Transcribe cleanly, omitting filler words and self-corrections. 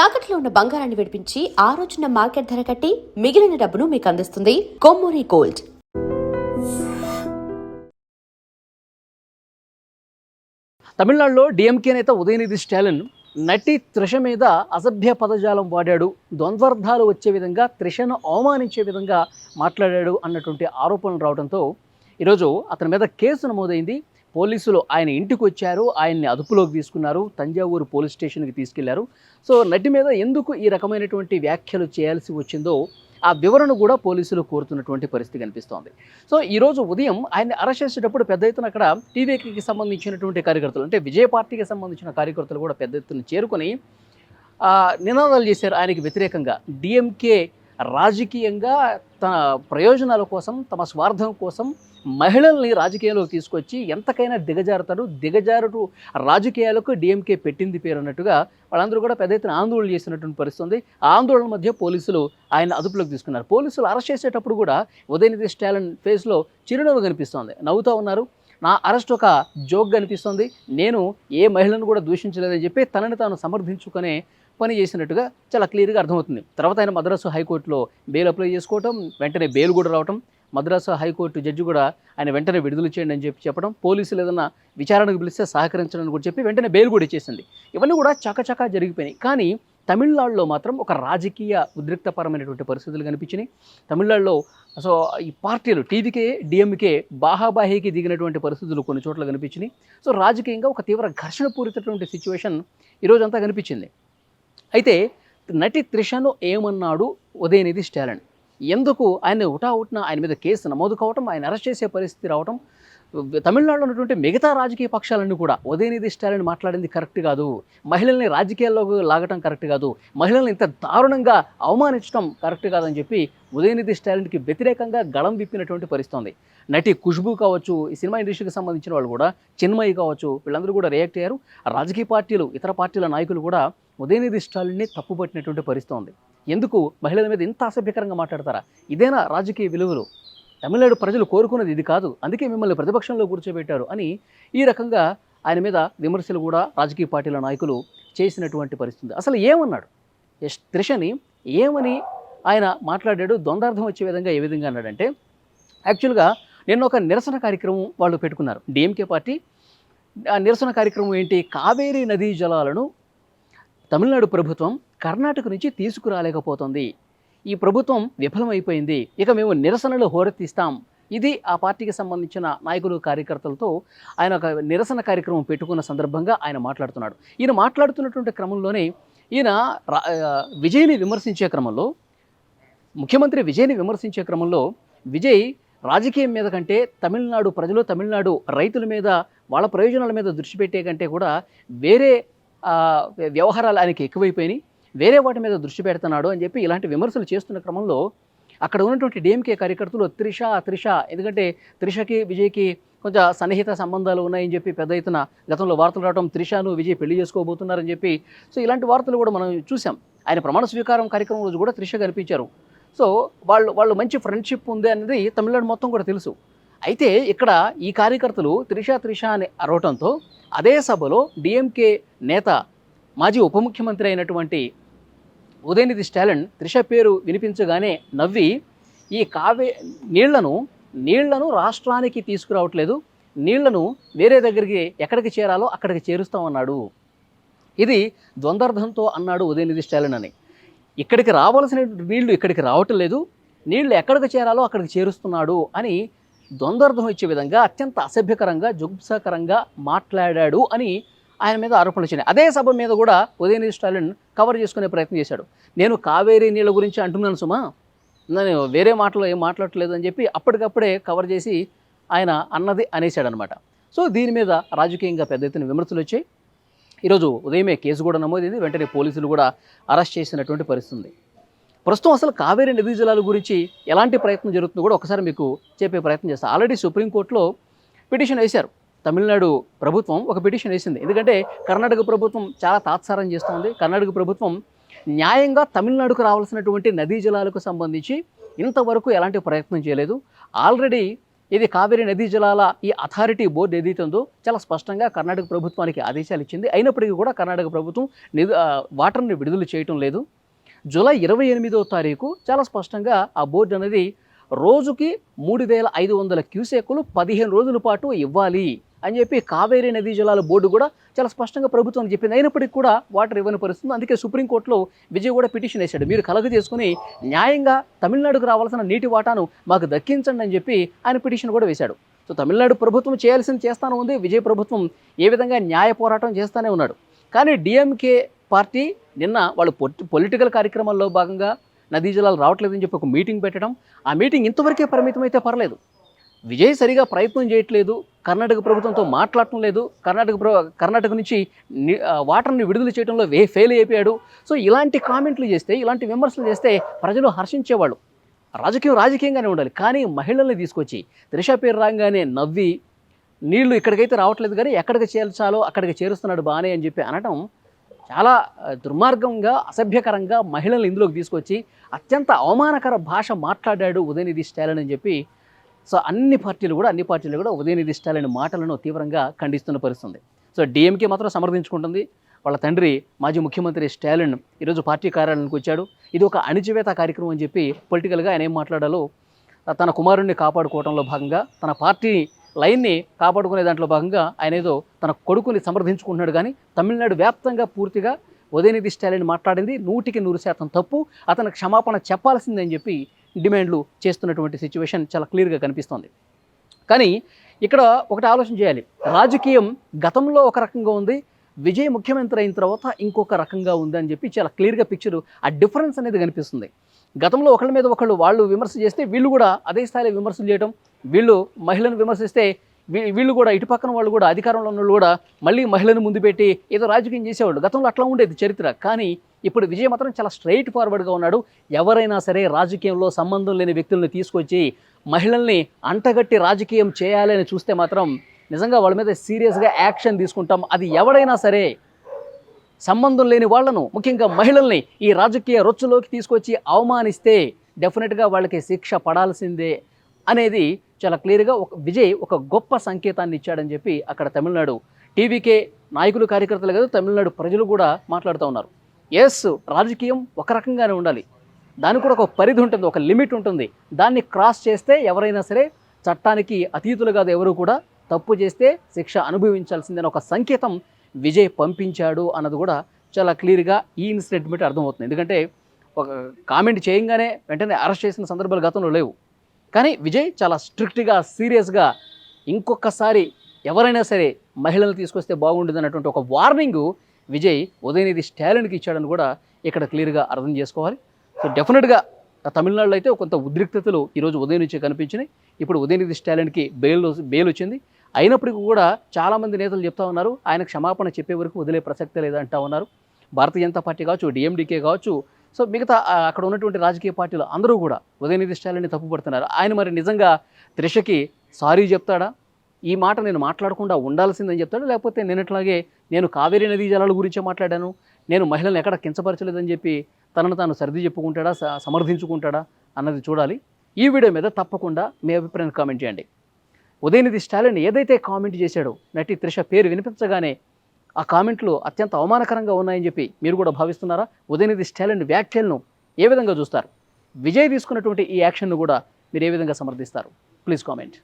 తాకట్లో ఉన్న బంగారాన్ని విడిపించి ఆ రోజున మార్కెట్ ధర కట్టి మిగిలిన డబ్బును మీకు అందిస్తుంది కొమ్మూరి గోల్డ్. తమిళనాడులో డిఎంకే నేత ఉదయనిధి స్టాలిన్ నటి త్రిష మీద అసభ్య పదజాలం వాడాడు, ద్వంద్వార్థాలు వచ్చే విధంగా త్రిషను అవమానించే విధంగా మాట్లాడాడు అన్నటువంటి ఆరోపణలు రావడంతో ఈరోజు అతని మీద కేసు నమోదైంది. పోలీసులు ఆయన ఇంటికి వచ్చారు, ఆయన్ని అదుపులోకి తీసుకున్నారు, తంజావూరు పోలీస్ స్టేషన్కి తీసుకెళ్లారు. సో నటి మీద ఎందుకు ఈ రకమైనటువంటి వ్యాఖ్యలు చేయాల్సి వచ్చిందో ఆ వివరణ కూడా పోలీసులు కోరుతున్నటువంటి పరిస్థితి కనిపిస్తోంది. సో ఈరోజు ఉదయం ఆయన్ని అరెస్ట్ చేసేటప్పుడు పెద్ద ఎత్తున అక్కడ టీవీకి సంబంధించినటువంటి కార్యకర్తలు, అంటే విజయ పార్టీకి సంబంధించిన కార్యకర్తలు కూడా పెద్ద ఎత్తున చేరుకొని నినాదాలు చేశారు ఆయనకి వ్యతిరేకంగా. డిఎంకే రాజకీయంగా తన ప్రయోజనాల కోసం, తమ స్వార్థం కోసం మహిళల్ని రాజకీయాల్లోకి తీసుకొచ్చి ఎంతకైనా దిగజారుతారు, దిగజారుడు రాజకీయాలకు డిఎంకే పెట్టింది పేరు అన్నట్టుగా వాళ్ళందరూ కూడా పెద్ద ఎత్తున ఆందోళన చేసినటువంటి పరిస్థితి ఉంది. ఆ ఆందోళన మధ్య పోలీసులు ఆయన అదుపులోకి తీసుకున్నారు. పోలీసులు అరెస్ట్ చేసేటప్పుడు కూడా ఉదయనిధి స్టాలిన్ ఫేస్లో చిరునవ్వు కనిపిస్తోంది, నవ్వుతూ ఉన్నారు. నా అరెస్ట్ ఒక జోక్గా అనిపిస్తుంది, నేను ఏ మహిళను కూడా దూషించలేదని చెప్పి తనని తాను సమర్థించుకునే పని చేసినట్టుగా చాలా క్లియర్గా అర్థమవుతుంది. తర్వాత ఆయన మద్రాసు హైకోర్టులో బెయిల్ అప్లై చేసుకోవటం, వెంటనే బెయిల్ కూడా రావటం, మద్రాసు హైకోర్టు జడ్జి కూడా ఆయన వెంటనే విడుదల చేయండి అని చెప్పడం, పోలీసులు ఏదన్నా విచారణకు పిలిస్తే సహకరించడానికి కూడా చెప్పి వెంటనే బెయిల్ కూడా ఇచ్చేసింది. ఇవన్నీ కూడా చకచకా జరిగిపోయినాయి. కానీ తమిళనాడులో మాత్రం ఒక రాజకీయ ఉద్రిక్తపరమైనటువంటి పరిస్థితులు కనిపించినాయి. తమిళనాడులో సో ఈ పార్టీలు టీవీకే డిఎంకే బాహాబాహీకి దిగినటువంటి పరిస్థితులు కొన్ని చోట్ల కనిపించినాయి. సో రాజకీయంగా ఒక తీవ్ర ఘర్షణ పూరితటువంటి సిచ్యువేషన్ ఈరోజంతా కనిపించింది. అయితే నటి త్రిషను ఏమన్నాడు ఉదయనిధి స్టాలిన్, ఎందుకు ఆయన ఉటావుట్న ఆయన మీద కేసు నమోదు కావటం, ఆయన అరెస్ట్ చేసే పరిస్థితి రావటం, తమిళనాడులో ఉన్నటువంటి మిగతా రాజకీయ పక్షాలన్నీ కూడా ఉదయనిధి స్టాలిన్ మాట్లాడింది కరెక్ట్ కాదు, మహిళల్ని రాజకీయాల్లోకి లాగటం కరెక్ట్ కాదు, మహిళల్ని ఇంత దారుణంగా అవమానించడం కరెక్ట్ కాదని చెప్పి ఉదయనిధి స్టాలిన్కి వ్యతిరేకంగా గళం విప్పినటువంటి పరిస్థితి ఉంది. నటి ఖుష్బూ కావచ్చు, ఈ సినిమా ఇండస్ట్రీకి సంబంధించిన వాళ్ళు కూడా, చిన్మయి కావచ్చు, వీళ్ళందరూ కూడా రియాక్ట్ అయ్యారు. రాజకీయ పార్టీలు, ఇతర పార్టీల నాయకులు కూడా ఉదయనిధి స్టాలిన్ని తప్పుపట్టినటువంటి పరిస్థితి ఉంది. ఎందుకు మహిళల మీద ఇంత అసభ్యకరంగా మాట్లాడతారా, ఇదేనా రాజకీయ విలువలు, తమిళనాడు ప్రజలు కోరుకున్నది ఇది కాదు, అందుకే మిమ్మల్ని ప్రతిపక్షంలో కూర్చోబెట్టారు అని ఈ రకంగా ఆయన మీద విమర్శలు కూడా రాజకీయ పార్టీల నాయకులు చేసినటువంటి పరిస్థితి. అసలు ఏమన్నాడు త్రిషని, ఏమని ఆయన మాట్లాడాడు, ద్వందార్థం వచ్చే విధంగా ఏ విధంగా అన్నాడంటే, యాక్చువల్గా నిన్న ఒక నిరసన కార్యక్రమం వాళ్ళు పెట్టుకున్నారు డిఎంకే పార్టీ. ఆ నిరసన కార్యక్రమం ఏంటి, కావేరీ నదీ జలాలను తమిళనాడు ప్రభుత్వం కర్ణాటక నుంచి తీసుకురాలేకపోతుంది, ఈ ప్రభుత్వం విఫలమైపోయింది, ఇక మేము నిరసనలు హోరెత్తిస్తాం. ఇది ఆ పార్టీకి సంబంధించిన నాయకులు, కార్యకర్తలతో ఆయన ఒక నిరసన కార్యక్రమం పెట్టుకున్న సందర్భంగా ఆయన మాట్లాడుతున్నాడు. ఈయన మాట్లాడుతున్నటువంటి క్రమంలోనే ఈయన విజయ్ని విమర్శించే క్రమంలో, ముఖ్యమంత్రి విజయ్ని విమర్శించే క్రమంలో, విజయ్ రాజకీయం మీద కంటే తమిళనాడు ప్రజలు, తమిళనాడు రైతుల మీద, వాళ్ళ ప్రయోజనాల మీద దృష్టి పెట్టే కంటే కూడా వేరే వ్యవహారాలు ఆయనకి ఎక్కువైపోయినాయి, వేరే వాటి మీద దృష్టి పెడుతున్నాడు అని చెప్పి ఇలాంటి విమర్శలు చేస్తున్న క్రమంలో అక్కడ ఉన్నటువంటి డిఎంకే కార్యకర్తలు త్రిష ఎందుకంటే త్రిషకి విజయ్కి కొంచెం సన్నిహిత సంబంధాలు ఉన్నాయని చెప్పి పెద్ద ఎత్తున గతంలో వార్తలు రావడం, త్రిషను విజయ్ పెళ్లి చేసుకోబోతున్నారని చెప్పి, సో ఇలాంటి వార్తలు కూడా మనం చూసాం. ఆయన ప్రమాణ స్వీకారం కార్యక్రమం రోజు కూడా త్రిష కనిపించారు. సో వాళ్ళు మంచి ఫ్రెండ్షిప్ ఉంది అనేది తమిళనాడు మొత్తం కూడా తెలుసు. అయితే ఇక్కడ ఈ కార్యకర్తలు త్రిష అని అరవటంతో అదే సభలో డిఎంకే నేత, మాజీ ఉప ముఖ్యమంత్రి అయినటువంటి ఉదయనిధి స్టాలిన్ త్రిష పేరు వినిపించగానే నవ్వి, ఈ నీళ్లను రాష్ట్రానికి తీసుకురావట్లేదు, నీళ్లను వేరే దగ్గరికి ఎక్కడికి చేరాలో అక్కడికి చేరుస్తామన్నాడు. ఇది ద్వందార్థంతో అన్నాడు ఉదయనిధి స్టాలిన్ అని. ఇక్కడికి రావాల్సిన నీళ్లు ఇక్కడికి రావటం లేదు, నీళ్లు ఎక్కడికి చేరాలో అక్కడికి చేరుస్తున్నాడు అని ద్వందార్థం ఇచ్చే విధంగా అత్యంత అసభ్యకరంగా, జుగుప్సాకరంగా మాట్లాడాడు అని ఆయన మీద ఆరోపణలు వచ్చినాయి. అదే సభ మీద కూడా ఉదయనిధి స్టాలిన్ కవర్ చేసుకునే ప్రయత్నం చేశాడు. నేను కావేరీ నీళ్ళ గురించి అంటున్నాను సుమా, నేను వేరే మాటలు ఏం మాట్లాడట్లేదు అని చెప్పి అప్పటికప్పుడే కవర్ చేసి ఆయన అన్నది అనేసాడనమాట. సో దీని మీద రాజకీయంగా పెద్ద ఎత్తున విమర్శలు వచ్చాయి. ఈరోజు ఉదయమే కేసు కూడా నమోదైంది, వెంటనే పోలీసులు కూడా అరెస్ట్ చేసినటువంటి పరిస్థితి. ప్రస్తుతం అసలు కావేరీ నదీ జలాల గురించి ఎలాంటి ప్రయత్నం జరుగుతుందో కూడా ఒకసారి మీకు చెప్పే ప్రయత్నం చేస్తాను. ఆల్రెడీ సుప్రీంకోర్టులో పిటిషన్ వేశారు, తమిళనాడు ప్రభుత్వం ఒక పిటిషన్ వేసింది. ఎందుకంటే కర్ణాటక ప్రభుత్వం చాలా తాత్సారం చేస్తోంది. కర్ణాటక ప్రభుత్వం న్యాయంగా తమిళనాడుకు రావాల్సినటువంటి నదీ జలాలకు సంబంధించి ఇంతవరకు ఎలాంటి ప్రయత్నం చేయలేదు. ఆల్రెడీ ఇది కావేరీ నదీ జలాల ఈ అథారిటీ బోర్డు ఏదైతే ఉందో చాలా స్పష్టంగా కర్ణాటక ప్రభుత్వానికి ఆదేశాలు ఇచ్చింది. అయినప్పటికీ కూడా కర్ణాటక ప్రభుత్వం వాటర్ని విడుదల చేయటం లేదు. జూలై 28వ తారీఖు చాలా స్పష్టంగా ఆ బోర్డు అనేది రోజుకి 3,500 క్యూసెక్కులు 15 రోజుల పాటు ఇవ్వాలి అని చెప్పి కావేరీ నదీ జలాల బోర్డు కూడా చాలా స్పష్టంగా ప్రభుత్వానికి చెప్పింది. అయినప్పటికీ కూడా వాటర్ ఇవ్వని పరిస్థితుంది. అందుకే సుప్రీంకోర్టులో విజయ్ కూడా పిటిషన్ వేశాడు. మీరు కలగ చేసుకుని న్యాయంగా తమిళనాడుకు రావాల్సిన నీటి వాటాను మాకు దక్కించండి అని చెప్పి ఆయన పిటిషన్ కూడా వేశాడు. సో తమిళనాడు ప్రభుత్వం చేయాల్సింది చేస్తానే ఉంది. విజయ్ ప్రభుత్వం ఏ విధంగా న్యాయ పోరాటం చేస్తూనే ఉన్నాడు. కానీ డిఎంకే పార్టీ నిన్న వాళ్ళు పొలిటికల్ కార్యక్రమాల్లో భాగంగా నదీ జలాలు రావట్లేదని చెప్పి ఒక మీటింగ్ పెట్టడం, ఆ మీటింగ్ ఇంతవరకే పరిమితం అయితే పర్లేదు. విజయ్ సరిగా ప్రయత్నం చేయట్లేదు, కర్ణాటక ప్రభుత్వంతో మాట్లాడటం లేదు, కర్ణాటక నుంచి వాటర్ని విడుదల చేయడంలో ఫెయిల్ అయిపోయాడు. సో ఇలాంటి కామెంట్లు చేస్తే, ఇలాంటి విమర్శలు చేస్తే ప్రజలు హర్షించేవాళ్ళు. రాజకీయంగానే ఉండాలి. కానీ మహిళల్ని తీసుకొచ్చి త్రిష పేరు రాగానే నవ్వి నీళ్లు ఇక్కడికైతే రావట్లేదు కానీ ఎక్కడికి చేర్చాలో అక్కడికి చేరుస్తున్నాడు బాగానే అని చెప్పి అనడం చాలా దుర్మార్గంగా, అసభ్యకరంగా మహిళల్ని ఇందులోకి తీసుకొచ్చి అత్యంత అవమానకర భాష మాట్లాడాడు ఉదయనిధి స్టాలిన్ అని చెప్పి సో అన్ని పార్టీలు కూడా ఉదయనిధి స్టాలిన్ మాటలను తీవ్రంగా ఖండిస్తున్న పరిస్థితుంది. సో డిఎంకే మాత్రం సమర్థించుకుంటుంది. వాళ్ళ తండ్రి మాజీ ముఖ్యమంత్రి స్టాలిన్ ఈరోజు పార్టీ కార్యాలయానికి వచ్చాడు. ఇది ఒక అణిచివేత కార్యక్రమం అని చెప్పి పొలిటికల్గా ఆయన ఏం మాట్లాడాలో, తన కుమారుణ్ణి కాపాడుకోవడంలో భాగంగా, తన పార్టీ లైన్ని కాపాడుకునే దాంట్లో భాగంగా ఆయన ఏదో తన కొడుకుని సమర్థించుకుంటున్నాడు. కానీ తమిళనాడు వ్యాప్తంగా పూర్తిగా ఉదయనిధి స్టాలిన్ మాట్లాడింది 100% తప్పు, అతను క్షమాపణ చెప్పాల్సిందని చెప్పి డిమాండ్లు చేస్తున్నటువంటి సిచ్యువేషన్ చాలా క్లియర్గా కనిపిస్తోంది. కానీ ఇక్కడ ఒకటి ఆలోచన చేయాలి. రాజకీయం గతంలో ఒక రకంగా ఉంది, విజయ్ ముఖ్యమంత్రి అయిన తర్వాత ఇంకొక రకంగా ఉంది అని చెప్పి చాలా క్లియర్గా పిక్చరు, ఆ డిఫరెన్స్ అనేది కనిపిస్తుంది. గతంలో ఒకళ్ళ మీద ఒకళ్ళు వాళ్ళు విమర్శ చేస్తే వీళ్ళు కూడా అదే స్థాయిలో విమర్శలు చేయడం, వీళ్ళు మహిళను విమర్శిస్తే వీళ్ళు కూడా ఇటు పక్కన వాళ్ళు కూడా అధికారంలో ఉన్న వాళ్ళు కూడా మళ్ళీ మహిళను ముందు పెట్టి ఏదో రాజకీయం చేసేవాళ్ళు. గతంలో అట్లా ఉండేది చరిత్ర. కానీ ఇప్పుడు విజయ్ మాత్రం చాలా స్ట్రైట్ ఫార్వర్డ్గా ఉన్నాడు. ఎవరైనా సరే రాజకీయంలో సంబంధం లేని వ్యక్తుల్ని తీసుకొచ్చి మహిళల్ని అంటగట్టి రాజకీయం చేయాలని చూస్తే మాత్రం నిజంగా వాళ్ళ మీద సీరియస్గా యాక్షన్ తీసుకుంటాం. అది ఎవడైనా సరే సంబంధం లేని వాళ్లను, ముఖ్యంగా మహిళల్ని ఈ రాజకీయ రొచ్చులోకి తీసుకొచ్చి అవమానిస్తే డెఫినెట్గా వాళ్ళకి శిక్ష పడాల్సిందే అనేది చాలా క్లియర్గా విజయ్ ఒక గొప్ప సంకేతాన్ని ఇచ్చాడని చెప్పి అక్కడ తమిళనాడు టీవీకే నాయకులు, కార్యకర్తలు కాదు, తమిళనాడు ప్రజలు కూడా మాట్లాడుతూ ఉన్నారు. ఎస్, రాజకీయం ఒక రకంగానే ఉండాలి, దానికి కూడా ఒక పరిధి ఉంటుంది, ఒక లిమిట్ ఉంటుంది. దాన్ని క్రాస్ చేస్తే ఎవరైనా సరే చట్టానికి అతీతులు కాదు, ఎవరు కూడా తప్పు చేస్తే శిక్ష అనుభవించాల్సిందని ఒక సంకేతం విజయ్ పంపించాడు అన్నది కూడా చాలా క్లియర్గా ఈ ఇన్సిడెంట్ బట్టి అర్థమవుతుంది. ఎందుకంటే ఒక కామెంట్ చేయంగానే వెంటనే అరెస్ట్ చేసిన సందర్భాలు గతంలో లేవు. కానీ విజయ్ చాలా స్ట్రిక్ట్గా, సీరియస్గా ఇంకొకసారి ఎవరైనా సరే మహిళలు తీసుకొస్తే బాగుంటుంది అన్నటువంటి ఒక వార్నింగ్ విజయ్ ఉదయనిధి స్టాలిన్కి ఇచ్చాడని కూడా ఇక్కడ క్లియర్గా అర్థం చేసుకోవాలి. సో డెఫినెట్గా తమిళనాడులో అయితే కొంత ఉద్రిక్తతలు ఈరోజు ఉదయం నుంచే కనిపించినాయి. ఇప్పుడు ఉదయనిధి స్టాలిన్కి బెయిల్ వచ్చింది. అయినప్పటికీ కూడా చాలామంది నేతలు చెప్తా ఉన్నారు ఆయన క్షమాపణ చెప్పే వరకు వదిలే ప్రసక్తే లేదంటా ఉన్నారు. భారతీయ జనతా పార్టీ కావచ్చు, డిఎండికే కావచ్చు, సో మిగతా అక్కడ ఉన్నటువంటి రాజకీయ పార్టీలు అందరూ కూడా ఉదయనిధి స్టాలిన్ని తప్పుపడుతున్నారు. ఆయన మరి నిజంగా త్రిషకి సారీ చెప్తాడా, ఈ మాట నేను మాట్లాడకుండా ఉండాల్సిందని చెప్తాడు, లేకపోతే నిన్నట్లాగే నేను కావేరీ నదీ జలాల గురించే మాట్లాడాను, నేను మహిళలను ఎక్కడ కించపరచలేదని చెప్పి తనను తాను సర్ది చెప్పుకుంటాడా, సమర్థించుకుంటాడా అన్నది చూడాలి. ఈ వీడియో మీద తప్పకుండా మీ అభిప్రాయాన్ని కామెంట్ చేయండి. ఉదయనిధి స్టాలిన్ ఏదైతే కామెంట్ చేశాడో నటి త్రిష పేరు వినిపించగానే ఆ కామెంట్లు అత్యంత అవమానకరంగా ఉన్నాయని చెప్పి మీరు కూడా భావిస్తున్నారా? ఉదయనిధి స్టాలిన్ వ్యాఖ్యలను ఏ విధంగా చూస్తారు? విజయ్ తీసుకున్నటువంటి ఈ యాక్షన్ను కూడా మీరు ఏ విధంగా సమర్థిస్తారు? Please comment.